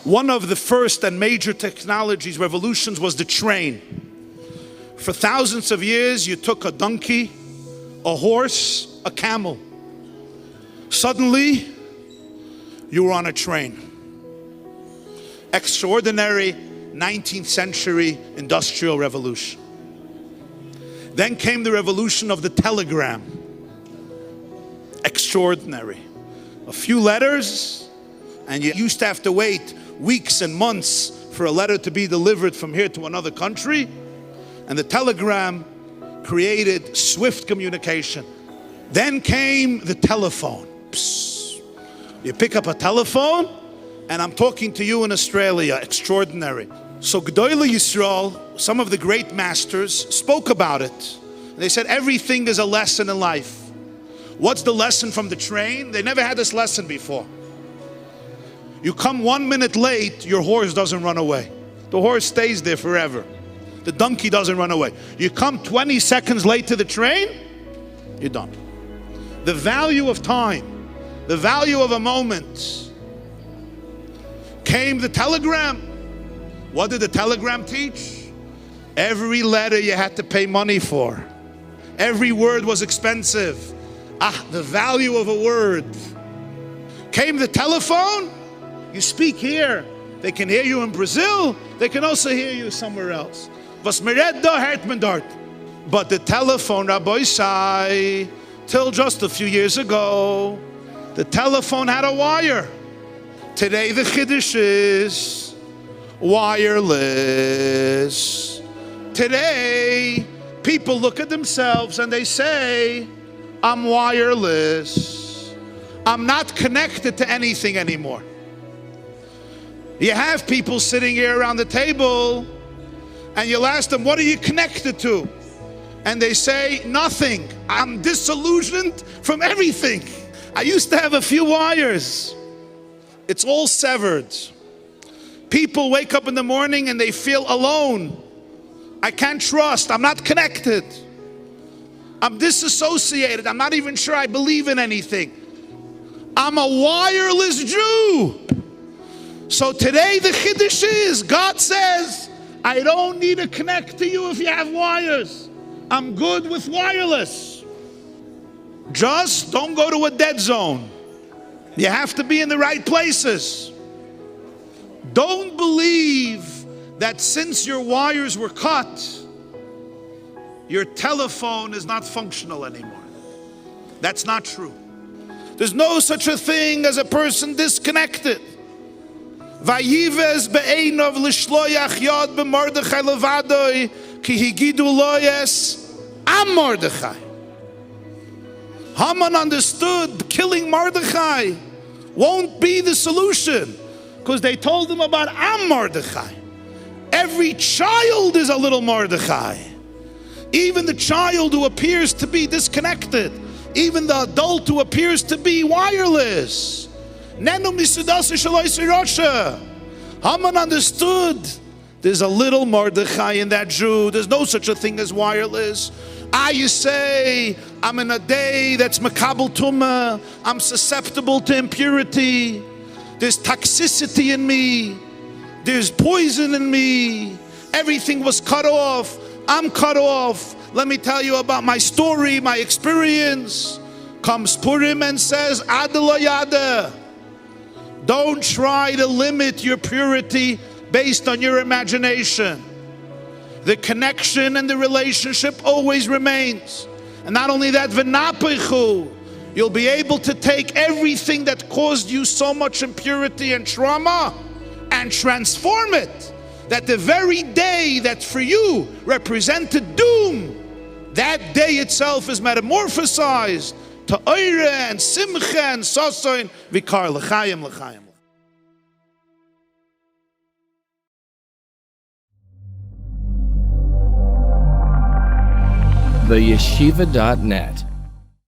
One of the first and major technologies, revolutions, was the train. For thousands of years, you took a donkey, a horse, a camel. Suddenly, you were on a train. Extraordinary 19th century industrial revolution. Then came the revolution of the telegram. Extraordinary. A few letters, and you used to have to wait weeks and months for a letter to be delivered from here to another country. And the telegram created swift communication. Then came the telephone. Psst. You pick up a telephone, and I'm talking to you in Australia. Extraordinary. So G'dolei Yisrael, some of the great masters, spoke about it. They said everything is a lesson in life. What's the lesson from the train? They never had this lesson before. You come 1 minute late, your horse doesn't run away. The horse stays there forever. The donkey doesn't run away. You come 20 seconds late to the train, you're done. The value of time, the value of a moment. Came the telegram. What did the telegram teach? Every letter you had to pay money for. Every word was expensive. The value of a word. Came the telephone. You speak here. They can hear you in Brazil. They can also hear you somewhere else. Was mir red da hört man dort. But the telephone, Rabbi say, till just a few years ago, the telephone had a wire. Today the Chiddush is wireless. Today, people look at themselves and they say, I'm wireless. I'm not connected to anything anymore. You have people sitting here around the table and you'll ask them, what are you connected to? And they say, nothing. I'm disillusioned from everything. I used to have a few wires. It's all severed. People wake up in the morning and they feel alone. I can't trust. I'm not connected. I'm disassociated. I'm not even sure I believe in anything. I'm a wireless Jew. So today the Chiddush is, God says, I don't need to connect to you if you have wires. I'm good with wireless. Just don't go to a dead zone. You have to be in the right places. Don't believe that since your wires were cut, your telephone is not functional anymore. That's not true. There's no such a thing as a person disconnected. Vayivez be'einov l'shloyach yad b'Mordechai levadoi ki higidu lo yes am Mordechai. Haman understood killing Mordechai won't be the solution because they told him about am Mordechai. Every child is a little Mordechai. Even the child who appears to be disconnected, even the adult who appears to be wireless. Haman understood there's a little Mordechai in that Jew. There's no such a thing as wireless. You say, I'm in a day that's makabel tumah. I'm susceptible to impurity. There's toxicity in me. There's poison in me. Everything was cut off. I'm cut off. Let me tell you about my story, my experience. Comes Purim and says, Adela Yada. Don't try to limit your purity based on your imagination. The connection and the relationship always remains. And not only that, v'napechu, you'll be able to take everything that caused you so much impurity and trauma and transform it. That the very day that for you represented doom, that day itself is metamorphosized to oire and simcha and sasoin vikar l'chaim l'chaim. TheYeshiva.net